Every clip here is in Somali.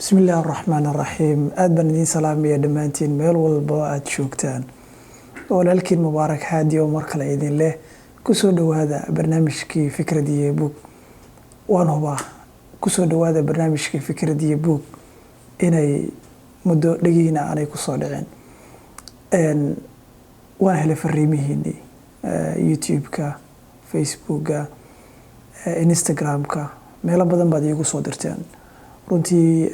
بسم الله الرحمن الرحيم أدبن دين سلام يا دمانتين ميل والباء شوكتان ولكن مبارك هادي ومركل عيدين له كسود هذا برنامج كي فكرة دي بوك وأنا هو كسود هذا برنامج كي فكرة دي بوك إني مدة لقينا على كسود عين إن وأنا هلا في الريمي يوتيوب كا فيسبوك كا إنستغرام كا ميلا بدن بعد يجو صدرتين runtii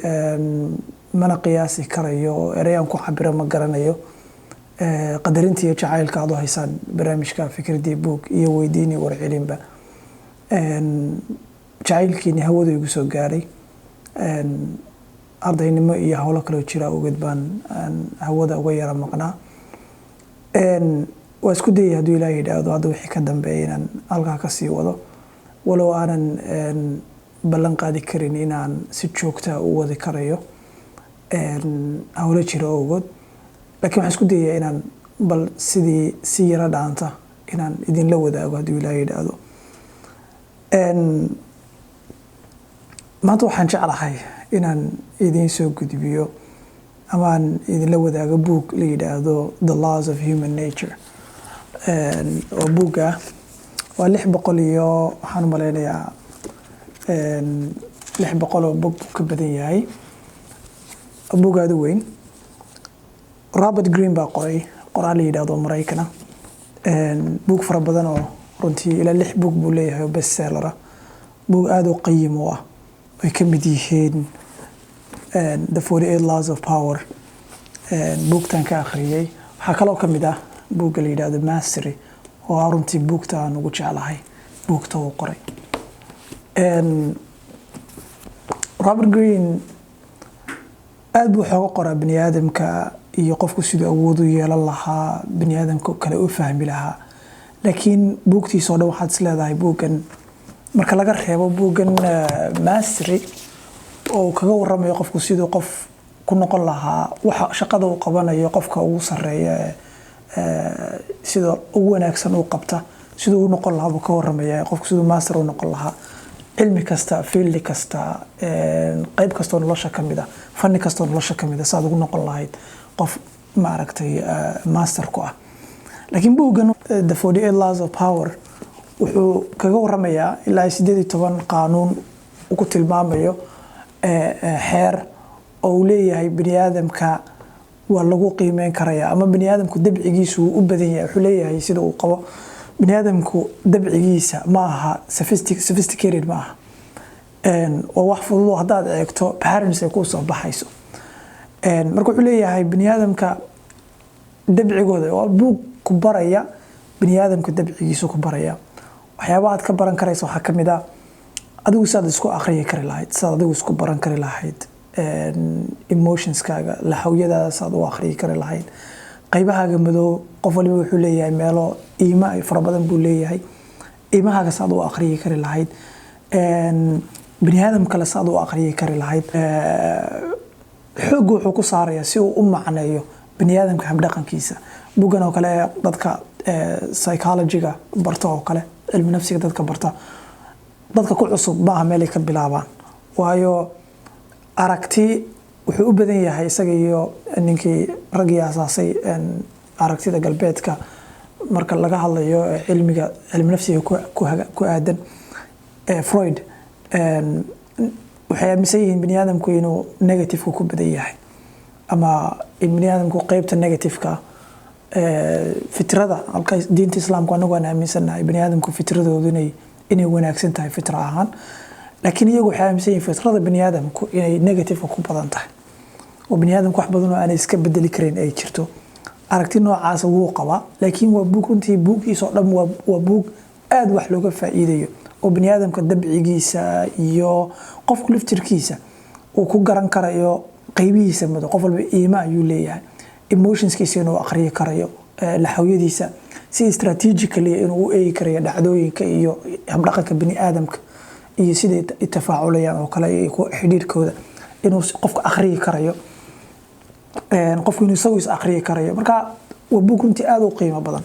mana qiyaasi karayo erayaan ku xabira ma garanayo qadarintii iyo jacaylka aad u haysaan barnaamijka fikradii book iyo weydiini warcelinba jacaylkiina hawada igu soo gaaray ardaynimo iyo hawlo kale jira uga baan hawada uga yara maqnaa waa isku dayay haduu Ilaahay yiraahdo hadda wixii ka dambeeyay halka ka sii wado walow aanan ballan qaadi karin inaan si joogta u wadi karayo hawlo jira ogood laakiin waxaan isku dayaa inaan bal sidii si yara dhaanta inaan idin la wadaago hadii Ilaahay yiraahdo maanta waxaan jeclahay inaan idin soo gudbiyo ama idin la wadaago book la yiraahdo The Laws of Human Nature oo buuga waa 600 iyo waxaan maleynayaa 600 book ka badan yahay buugaadu weyn Robert Greene baa qoray qoraal yiraahdo Mareykan book fara badan oo runtii ila 6 book buu leeyahay bestseller book aad u qiimo ah ay ka mid yihiin The 48 Laws of Power book tan ka akhriyay waxa kale oo ka mid ah book la yiraahdo Mastery oo runtii book tan ugu jeclahay book uu qoray Robert Greene aad buu xooga qoraa bini'aadamka iyo qofku sidoo awood u yeelan lahaa bini'aadamka kale u fahmi lahaa laakiin booktiisa oo dhan waxaad isleedahay boogan marka laga reebo boogan Mastery oo kaga warramayo qofku sidoo qof ku noqon lahaa waxa shaqada uu qabanayo qofka ugu sareeya sidoo ugu wanaagsan uu qabta sidoo uu noqon lahaa ka warramaya qofku sidoo master uu noqon lahaa علمي كستا فيلد كستا قيب كستا nolosha kamida fanni kasta nolosha kamida saad ugu noqon lahayd qof ma aragtay master ku ah laakiin buugan The 48 Laws of Power wuxuu kaga warramayaa ilaa 18 qaanuun ugu tilmaamayo xeer oo leeyahay bini'aadamka waa lagu qiimeyn karayaa ama bini'aadamku dabcigiisu u badan yahay wuxuu leeyahay sida uu qabo bini'aadamku dabcigiisa ma aha sophisticated ma aha oo wax fudud hadaad eegto parents ay ku soo baxayso marka wuxuu leeyahay bini'aadamka dabcigooda waa buug ku baraya bini'aadamka dabcigiisa ku baraya waxyaabaha aad ka baran karayso waxa kamid ah adigu saad isku akhriyi kari lahayd saad adigu isku baran kari lahayd emotionskaaga la hawiyada saad u akhriyi kari lahayd qaybahaaga madow qof waliba wuxuu leeyahay meelo iima ay fara badan buu leeyahay iimahaaga saad u akhriyi kari lahayd bini'aadam kale saad u akhriyi kari lahayd xoog wuxuu ku saarayaa si uu u macneeyo bini'aadamka habdhaqankiisa bugan oo kale dadka psychology-ga barta oo kale cilmi nafsiga dadka barta dadka ku cusub ma meel ay ka bilaabaan waayo aragti wuxuu u badan yahay isaga iyo ninkii ragii asaasay aragtida galbeedka marka laga hadlayo cilmi nafsiga ku aadan Freud waxay aaminsan yihiin bini'aadamku inuu negative ku badan yahay ama in bini'aadamku qaybta negative-ka fitrada halka diinta islaamku anagu aan aaminsanahay bini'aadamku fitradoodu inay wanaagsan tahay fitra ahaan laakiin iyagu waxay aaminsan yihiin fitrada bini'aadamku inay negative ku badan tahay oo bini'aadamku wax badan oo aan iska bedeli karin ay jirto aragti noocaas uu qaba laakiin waa buug runtii buugiisa oo dhan waa buug aad wax looga faa'iideeyo oo bini'aadamka dabcigiisa iyo qofka laftirkiisa uu ku garan karayo qaybihiisa mid qof walba iima ayuu leeyahay emotionskiisa inuu akhriyo karayo la hawiyadiisa si strategically inuu u eegi karayo dhacdooyinka iyo habdhaqanka bini'aadamka iyo sida ay tafaaculayaan oo kale iyo xidhiidhkooda inuu qofka akhriyi karayo qofku inuu soo is akhriyi karayo marka waa buug runtii aad u qiimo badan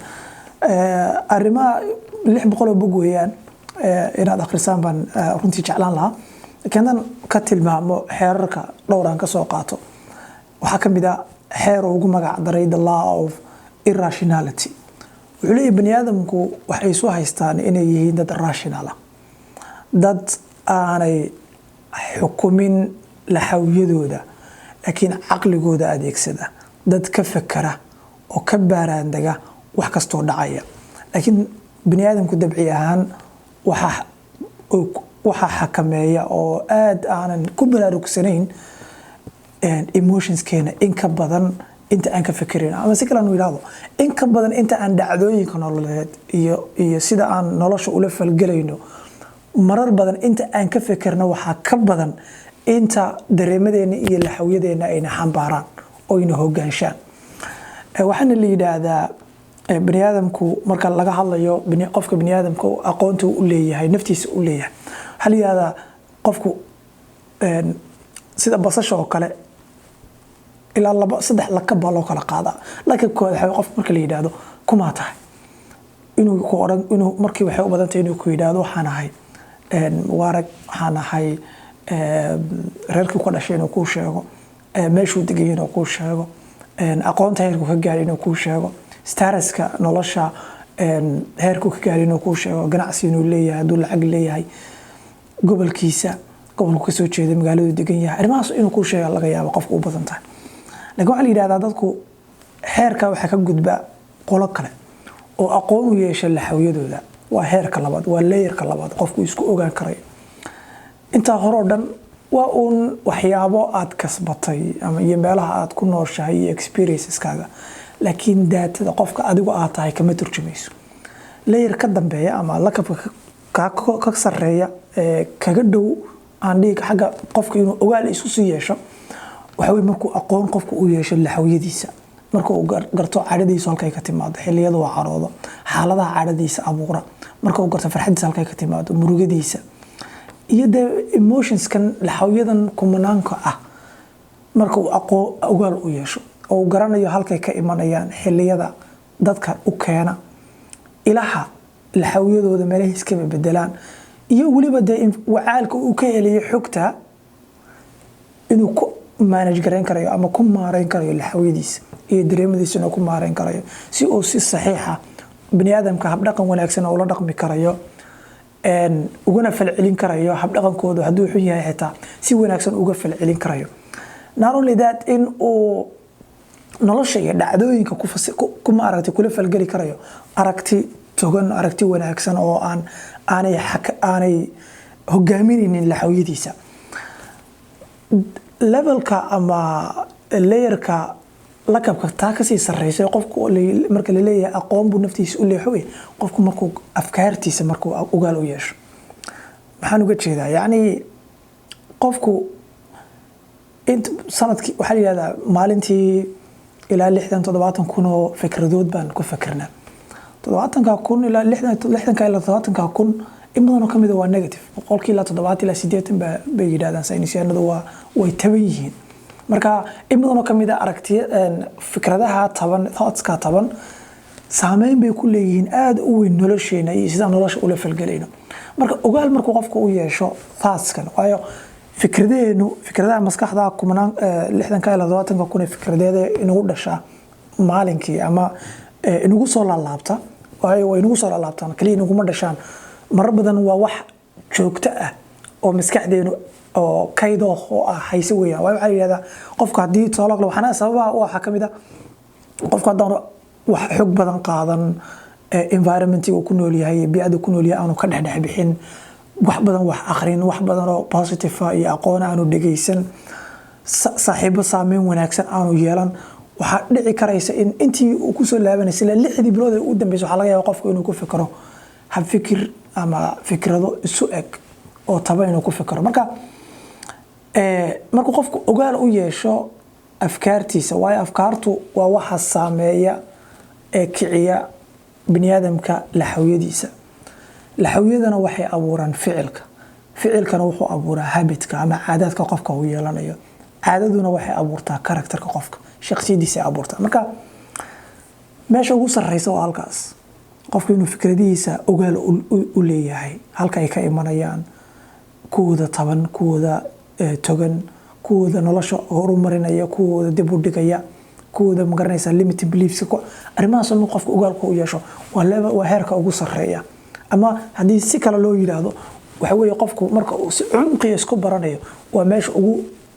arrimaha 600 buug weeyaan inaad akhrisaan baan runtii jeclaan lahaa كان كتل مع حركة دوران كسوقاته وحكم بدا حير ugu magac daray the law of irrationality wuxuu bani aadamku waxay soo haystaan inay yihiin dad rational ah dad aanay xukumin laxawiyadooda laakiin aqligooda adeegsada dad ka fakara oo ka baaraandaga wax kasto dhacaya laakiin bani aadamku dabci ahaan waxa xakameeya oo aad aanan ku baraarugsanayn emotions keena in ka badan inta aan ka fikirin ama si kale aan yiraahdo in ka badan inta aan dhacdooyinka nololeed iyo sida aan nolosha ula falgalayno marar badan inta aan ka fikirno waxa ka badan inta dareemadeena iyo laxawiyadeena ay xambaaraan oo ina hogaanshaan waxaan la yiraahdaa bani aadamku marka laga hadlayo qofka bani aadamku aqoonta uu leeyahay naftiisa uu leeyahay hal yiraahdaa qofku sida basasha oo kale ilaa laba saddex lakab loo kala qaada lakabkooda waxa qof marka la yiraahdo kuma tahay inuu ku oran inuu markii waxay u badantay inuu ku yiraahdo waxaan ahay waarag waxaan ahay reerkii ku dhashay inuu ku sheego meeshuu degay inuu ku sheego aqoonta heerku ka gaaray inuu ku sheego staraska nolosha heerku ka gaaray inuu ku sheego ganacsi inuu leeyahay dul lacag leeyahay gobolkiisa gobolku ka soo jeeday magaalada degan yahay arimaas inuu ku sheego laga yaabo qofku u badan tahay laakiin waxa la yiraahdaa dadku heerka waxa ka gudba qolo kale oo aqoon u yeeshay laxawiyadooda waa heerka labaad waa layerka labaad qofku isku ogaan karay inta hore oo dhan waa uun waxyaabo aad kasbatay ama iyo meelaha aad ku nooshahay iyo experienceskaga laakiin daatada qofka adigu aad tahay kama turjumayso layer ka dambeeya ama lakabka ka sareeya kaga dhow aan dhig xaga qofka inuu ogaal isu sii yeesho waxa weey markuu aqoon qofku u yeesho laxawiyadiisa markuu garto caadadiisa halkay ka timaado xilliyada waa caroodo xaaladaha caadadiisa abuura markuu garto farxadiisa halkay ka timaado murugadiisa iyo the emotions kan laxawiyadan kumanaanka ah markuu aqoon ogaal u yeesho oo garanayo halkay ka imanayaan xilliyada dadka u keena ilaha laxawiyadooda meelaha iska bedelaan iyo waliba wacaalka uu ka helayo xogta inuu ku manage gareyn karayo ama ku maareyn karayo laxawiyadiisa iyo dareemadiisa inuu ku maareyn karayo si uu si saxiixa bani aadamka hab dhaqan wanaagsan oo la dhaqmi karayo uguna falcelin karayo hab dhaqankooda haduu xun yahay xitaa si wanaagsan uga falcelin karayo not only that in uu nolosha iyo dhacdooyinka ku maaragtay kula falgali karayo aragti togan aragti wanaagsan oo aanay hogaaminaynin laxawiyadiisa levelka ama layerka lakabka taa ka sii sareysay qofku marka la leeyahay aqoon buu naftiisa u leeyahay qofku markuu afkaartiisa markuu ogaal u yeesho maxaan uga jeedaa yani qofku inta sanadkii waxa la yiraahdaa maalintii ilaa 60-70 kun oo fikradood baan ku fakirnaa 70 kun ilaa 60 ilaa 70 kun imadana kamid waa negative boqolkii ilaa 70 ilaa 80 bay yiraahdaan saynisyahanadu way taban yihiin marka imadana kamid aragtiya fikradaha taban thoughtska taban saameyn bay ku leeyihiin aad u weyn nolosheena iyo sida nolosha ula falgalayno marka ogaal markuu qofku u yeesho thoughtskan waayo fikradaha maskaxda kumanaan 60 ilaa 70 kun fikradeeda inuu dhashaa maalinkii ama inagu soo laalaabta waayo way inagu soo laalaabtaan kaliya inaguma dhashaan mar badan waa wax joogto ah oo maskaxdeenu oo kaydo oo hayse weeyaan waxa la yiraahdaa qofka hadii toolaq loo xanaa sababa waxa kamida qofka hadaan wax xog badan qaadan environment uu ku nool yahay bi'ada ku nool yahay aanu ka dhaxdhax bixin wax badan wax akhrin wax badan oo positive iyo aqoon aanu dhageysan saaxiibo saameyn wanaagsan aanu yeelan waxa dhici karaysa in intii uu ku soo laabanaysa 6 bilood ee u dambeysay waxa laga yaabaa qofku inuu ku fikiro hab fikir ama fikrado isu eg oo taban inuu ku fikiro marka qofku ogaal u yeesho afkaartiisa way afkaartu waa waxa saameeya ee kiciya bani aadamka laxawiyadana waxay abuuraan ficilkana wuxuu abuuraa habitka ama caadadka qofka uu yeelanayo caadaduna waxay abuurtaa karakterka qofka shakhsiyadiisa abuurtaa marka meesha ugu sarreysa waa halkaas qofku inuu fikradiisa ogaal u leeyahay halka ay ka imanayaan kuwooda taban, kuwooda togan, kuwooda nolosha horumarinaya, kuwooda dib u dhigaya, kuwooda magaranaysa limited beliefs arrimahaas oo qofka ogaalku u yeesho waa heerka ugu sareeya. ama haddii si kale loo yiraahdo waxa weeye qofku marka uu si cumqiga isku baranayo waa meesha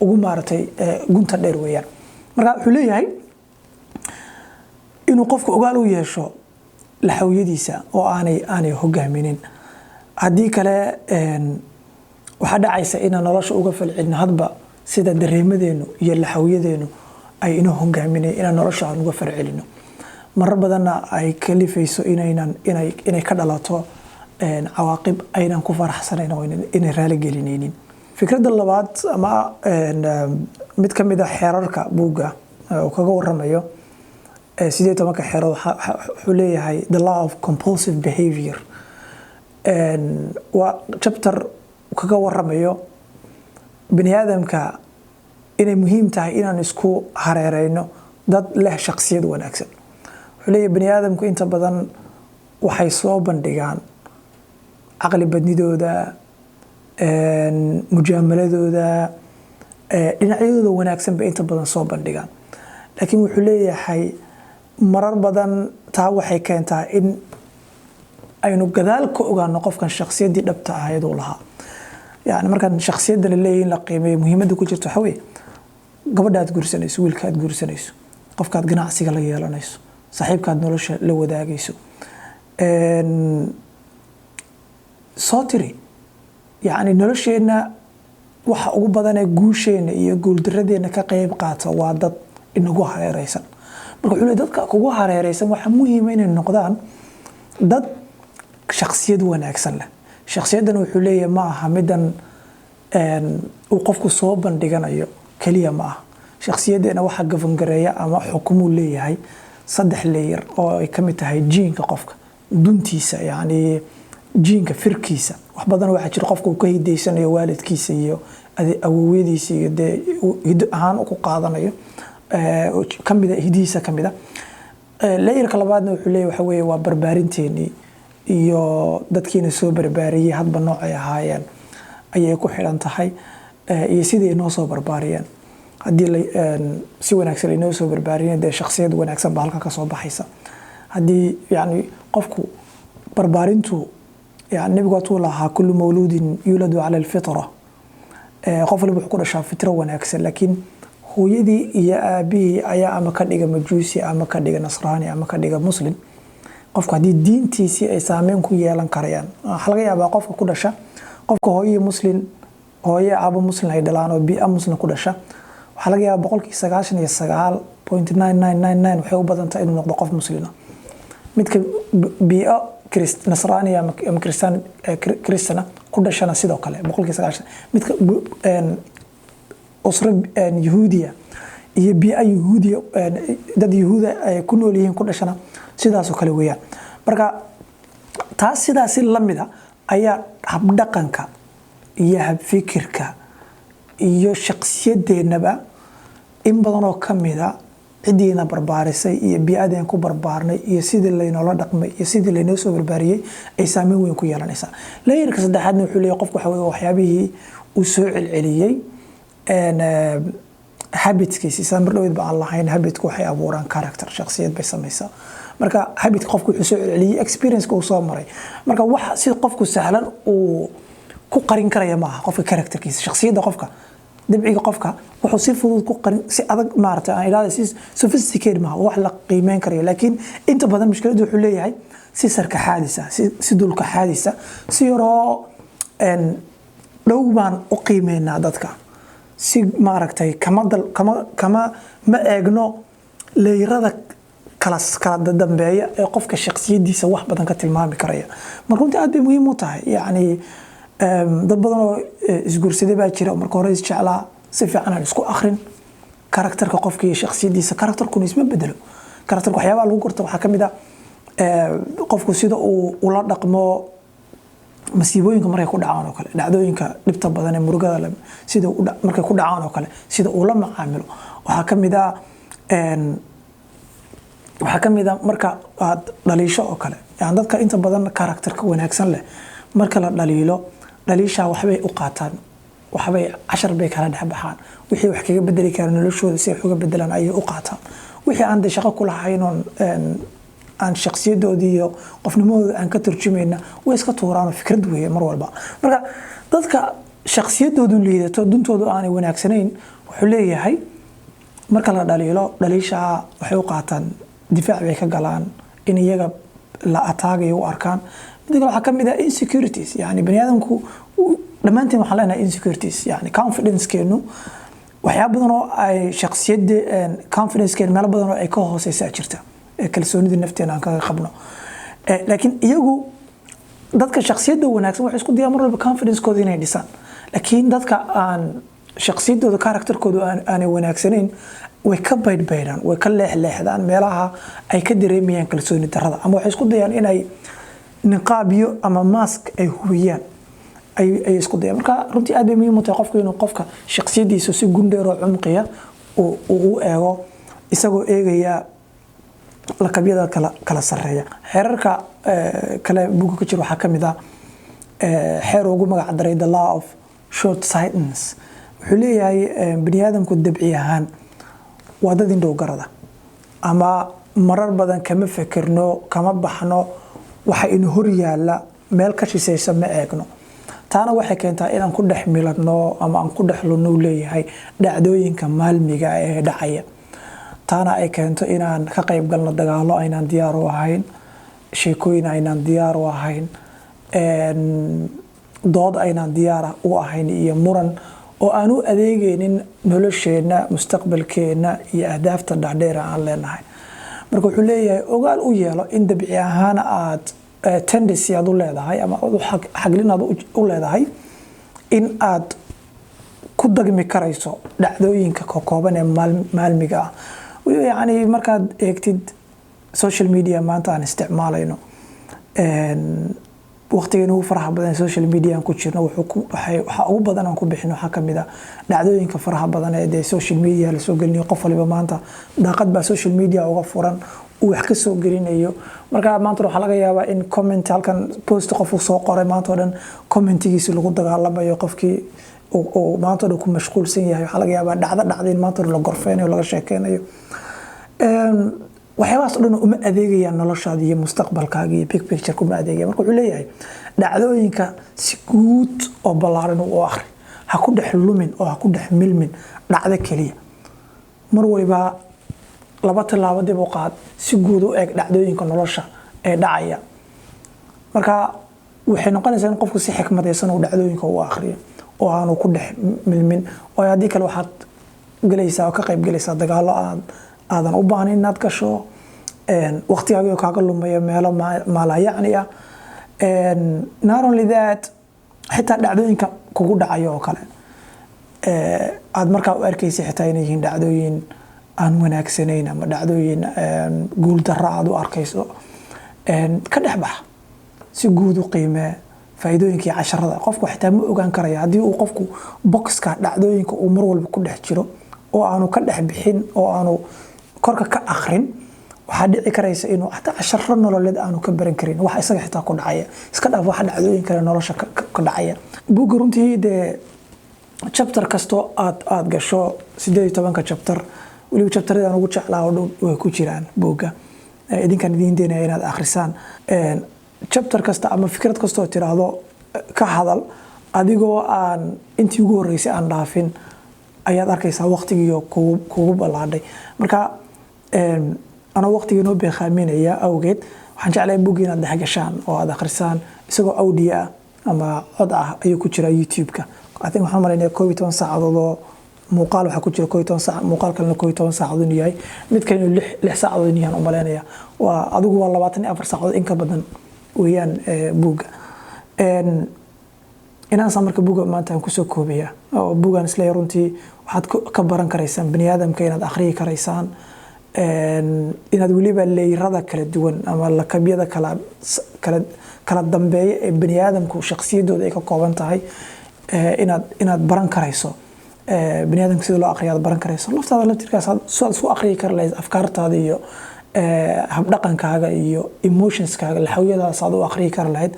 ugu maaratay gunta dheer weeyaan. marka wuxuu leeyahay inuu qofku ogaal u yeesho laxawiyadiisa oo aanay hogaaminin. haddii kale waxa dhacaysa in nolosha uga falcelin hadba sida dareemadeenu iyo laxawiyadeenu ay inoo hogaaminay in nolosha aan uga falcelino. marar badanna ay kalifayso inay ka dhalato cawaaqib aynan ku faraxsanayn oo inay raali gelinaynin. fikradda labaad ama mid ka mid ah xeerarka buugga oo kaga warramayo 18 xeerood wuxuu leeyahay the law of compulsive behavior. waa chapter kaga warramayo bini aadamka inay muhiim tahay inaan isku hareerayno dad leh shakhsiyad wanaagsan. wuxuu leeyahay bini aadamku inta badan waxay soo bandhigaan caqli badnidooda, mujaamaladooda, dhinacyadooda wanaagsan bay inta badan soo bandhigaan. laakiin wuxuu leeyahay marar badan taa waxay keentaa in aynu gadaal ka ogaano qofkan shakhsiyaddii dhabta ahayd uu lahaa. yani markaan shakhsiyadda la leeyahay in la qiimeeyo muhiimadda ku jirto waxa weeye gabadha aad guursanayso, wiilka aad guursanayso, qofka aad ganacsiga la yeelanayso, saaxiibka aad nolosha la wadaagayso. soo tiri yani nolosheenna waxa ugu badan ee guusheena iyo guuldaradeenna ka qayb qaata waa dad inagu hareeraysan. marka wuxuu leeyahay dadka kugu hareeraysan waxa muhiim inay noqdaan dad shakhsiyad wanaagsan leh. shakhsiyaddan wuxuu leeyahay ma aha midan uu qofku soo bandhiganayo kaliya ma aha. shakhsiyaddeena waxa gafangareeya ama xukumu leeyahay 3 layer oo ay kamid tahay jiinka qofka, duntiisa yani jiinka firkiisa. wax badan waxa jira qofku ka hideysanayo waalidkiisa iyo awoowadiisa iyo hiddo ahaan ku qaadanayo kamida hidiisa kamida. layerka labaadna wuxuu leeyahay waxa weeye waa barbaarinteeni iyo dadkiina soo barbaariyay hadba nooc ay ahaayeen ayay ku xiran tahay iyo sidii inoo soo barbaariyeen. haddii si wanaagsan inoo soo barbaariyeen dee shakhsiyad wanaagsan baa halka ka soo baxaysa. haddii yani qofku barbaarintu يعني نبي قطول لها كل مولود يولد على الفطرة. قفل بحكور شاف فطرة ونأكسر لكن هو يدي يا أبي أيا أما كان إجا مجوسي أما كان إجا نصراني أما كان إجا مسلم. قفك هذه الدين تيسي إسامين كوي يلان كريان. حلقة يا بقى قفك كل شيء قفك هو مسلم هو أبو مسلم هيدلان وبي أم مسلم كل شيء. وحلقة يا بقول كي سجاشن يسجال 0.9999 وحيو بدن تأيد نقطة قف مسلمة. متك بيئة نصراني أم كريستان كريستنا كل شيء نسيده كله بقول كي سجاشن متك أسرة يهودية هي بيئة يهودية دد يهودا كانوا ليهم كل شيء سيدا سكله ويا بركة تاس سيدا سيل لمده أيا هبدقنك يا هبفكرك يا شخصية النبأ إن بدنا كميدا عدينا بربارسي يا بيئة كو بربارنا يا سيد اللي نولا دقمي يا سيد اللي نوسو بربارية أي سامي وين كو يلانيسا لا يركز ده حد نحولي يقف وحوي وحيابه وسوء العليي أنا habits kiisi samir loo yidba aan lahayn habitku waxay abuuraan character shakhsiyad bay samaysaa. marka habit qofku wuxuu soo celiyay experience uu soo maray. marka waxa si qofku sahlan uu ku qarin karaya maaha qofka characterkiisa shakhsiyadda qofka dabciga qofka wuxuu si fudud ku qarin si adag maarta aan ilaahay si sophisticated maaha wax la qiimeyn karayo. laakiin inta badan mushkiladu wuxuu leeyahay si sarka xaadisa si dulka xaadisa si yaroo dhow baan u qiimeynaa dadka si maaragtay kama ma eegno leeyirada kala dambeeya ee qofka shakhsiyadiisa wax badan ka tilmaami karaya. marka runtii aad bay muhiim u tahay yani dad badan oo isguursaday baa jira marka hore is jeclaa si fiican aan isku akhrin karakterka qofka iyo shakhsiyadiisa. karakterku isma bedelo. karakterku waxyaabaha lagu gorto waxaa kamid ah qofku sida uu la dhaqmo masiibooyinka markay ku dhacaan oo kale dhacdooyinka dhibta badan ee murugada leh sida markay ku dhacaan oo kale sida uu la macaamilo waxaa kamid ah marka aad dhaliisho oo kale yani dadka inta badan karakterka wanaagsan leh marka la dhaliilo dhaliisha waxbay u qaataan waxbay cashar bay kala dhex baxaan wixii wax kaga bedeli kara noloshooda si ay uga bedelaan ayay u qaataan wixii aan de shaqo ku lahayn aan shakhsiyadoodii iyo qofnimadooda aan ka turjumayna way iska tuuraan fikrad weeye mar walba marka dadka shakhsiyadoodu liidato duntoodu aanay wanaagsanayn wuxuu leeyahay marka la dhaliilo dhaliisha waxay u qaataan difaac bay ka galaan in iyaga la ataagayo u arkaan mid kale waxa kamid ah insecurities yani bani'aadamku dhamaanteen waxaan leenahay insecurities yani confidence-keenu waxyaabo badan oo ay shakhsiyadda confidence-keenu meelo badan oo ay ka hooseysaa jirta kalsoonida nafteena aan kaga qabno laakiin iyagu dadka shakhsiyadda wanaagsan waxay isku dayaan mar walba confidence-kooda inay dhisaan laakiin dadka aan shakhsiyadooda character-kooda aanay wanaagsanayn way ka baydbaydaan way ka leexleexdaan meelaha ay ka dareemayaan kalsooni darrada ama waxay isku dayaan inay niqaabiyo ama mask ay hubiyaan ay isku dayaan marka runtii aad bay muhiim u tahay qofku inuu qofka shakhsiyadiisa si gundheer oo cumqiya uu eego isagoo eegaya lakabyada kala sareeya xeerarka kale buuga ka jira waxaa kamid ah xeer ugu magac daray the law of short sightedness wuxuu leeyahay bani'aadamku dabci ahaan waa dad indhow garada ama marar badan kama fikirno kama baxno waxa in hor yaala meel ka shiseysa ma eegno taana waxay keentaa inaan ku dhex miladno ama aan ku dhex lunno leeyahay dhacdooyinka maalmiga ee dhacaya taana ay keento inaan ka qayb galno dagaalo aynaan diyaar u ahayn sheekooyin aynaan diyaar u ahayn dood aynaan diyaar u ahayn iyo muran oo aan u adeegaynin nolosheenna mustaqbalkeena iyo ahdaafta dhaadheer aan leenahay marka wuxuu leeyahay ogaal u yeelo in dabci ahaan aad tendency aad u leedahay ama xaglin aad u leedahay in aad ku dagmi karayso dhacdooyinka kooban ee maalmiga ah yani markaad eegtid social media maanta aan isticmaalayno waqtigeena ugu faraha badan social media aan ku jirno waxa ugu badan aan ku bixino waxaa kamid ah dhacdooyinka faraha badan ee social media la soo gelinayo qof waliba maanta daaqad baa social media uga furan uu wax ka soo gelinayo marka maanta waxaa laga yaabaa in comment halkan post qof uu soo qoray maanta oo dhan commentigiisa lagu dagaalamayo qofkii oo maanta oo ku mashquulsan yahay waxaa laga yaabaa dhacdeen maanta la gorfeynayo laga sheekeynayo waxyaabahaas oo dhan uma adeegayaan noloshaada iyo mustaqbalkaaga iyo big picture kuma adeegayaan marka wuxuu leeyahay dhacdooyinka si guud oo ballaaran u akhri ha ku dhex lumin oo ha ku dhex milmin dhacdo keliya mar waliba laba tallaabo dib u qaad si guud u eeg dhacdooyinka nolosha ee dhacaya marka waxay noqonaysaa in qofku si xikmadaysan uu dhacdooyinka u akhriyo oo aanu ku dhex milmin oo haddii kale waxaad galaysaa oo ka qayb galaysaa dagaalo aadan u baahnayn inaad gasho waqtigaaga kaaga lumaya meelo maalayacni ah not only that xitaa dhacdooyinka kugu dhacayo oo kale aad markaa u arkaysa xitaa inay yihiin dhacdooyin aan wanaagsanayn ama dhacdooyin guul darra aad u arkayso ka dhex bax si guud u qiimee faa'iidooyinkii casharada qofku xitaa ma ogaan karaya haddii uu qofku boxka dhacdooyinka uu mar walba ku dhex jiro oo aanu ka dhex bixin oo aanu korka ka akhrin waxaa dhici karaysa inuu xataa casharo nololeed aanu ka baran karin wax isaga xitaa ku dhacaya iska dhaaf waxa dhacdooyin kale nolosha ka dhacaya buugga runtii dee chapter kasto aad gasho 18 chapter waliba chapterada ugu jeclaa oo dhow way ku jiraan buugga idinkan idin deenaya inaad akhrisaan chapter kasta ama fikrad kasta oo tiraahdo ka hadal adigoo aan intii ugu horeysay aan dhaafin ayaad arkaysaa waqtigiyo kugu balaadhay marka ana waqtiga noo beekhaaminaya awgeed waxaan jeclahay buugga inaad dhex gashaan oo aad akhrisaan isagoo audio ah ama cod ah ayuu ku jira YouTube-ka I think waxaan malaynayaa 12 saacadood oo muuqaal waxa ku jira 12 saac muuqaal kalena 12 saacadood yahay mid kale 6 saacadood yahay u malaynayaa waa adigu waa 24 saacadood in ka badan weeyaan buugga inaan samarka buugga maanta aan ku soo koobiyaa oo buuggan isla runtii waxaad ka baran karaysaan bani'aadamka inaad akhriyi karaysaan inaad waliba leeyirada kala duwan ama lakabyada kala dambeeya ee bani'aadamku shakhsiyadooda ay ka kooban tahay inaad baran karayso bani'aadamka sida loo akhriyo aad baran karayso laftaada laftirkaas aad isku akhriyi kar lahayd afkaartaada iyo habdhaqankaaga iyo emotionskaaga laxawiyadaas aad u akhriyi kar lahayd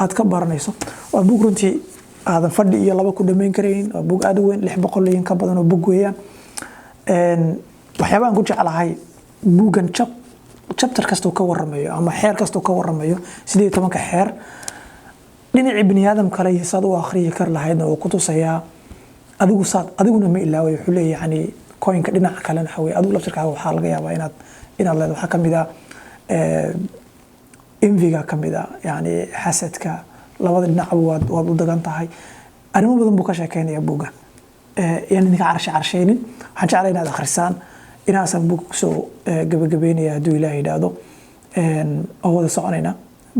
aad ka baranayso waa buug runtii aadan fadhi iyo laba ku dhameyn karayn waa buug aad u weyn 600 in ka badan oo buug weeyaan waxyaabaan ku jeclahay buugan chapter kasta ka waramayo ama xeer kasta ka waramayo 18 xeer dhinacii bini'aadam kale iyo saad u akhriyi kar lahaydna oo ku tusaya adiguna ma ilaaway wuxuu leeyahay yani coinka dhinaca kale xaway adigu laftirkaaga waxa laga yaabaa inaad leedahay waxa kamid ah enviga kamid ah yani xasadka labada dhinac waad u dagan tahay arrimo badan buu ka sheekeynaya buugan yani ninka carshaynin waxaan jeclahay inaad akhrisaan inaasan buug soo gabagabeynaya hadduu ilaahay yidhaahdo oo wada soconayna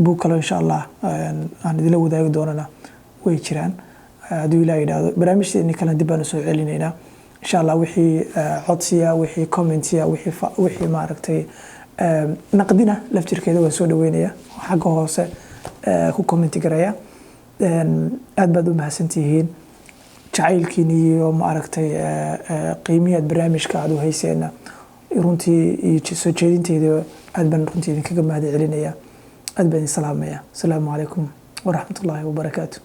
buug kale insha allah aan idila wadaagi doonana way jiraan hadduu ilaahay yidhaahdo barnaamijteeni kale dib baan soo celinaynaa insha allah wixii codsiya wixii commentiya wixii maaragtay naqdina laftirkeeda waan soo dhaweynaya xagga hoose ku commenti garaya aad baad u mahadsantihiin jacaylkiin iyo maaragtay qiimiyaad barnaamijka aad u hayseena runtii iyo soo jeedinteeda aad baan runtii idinkaga mahad celinaya aad baan salaamaya asalaamu calaykum waraxmatullaahi wabarakaatu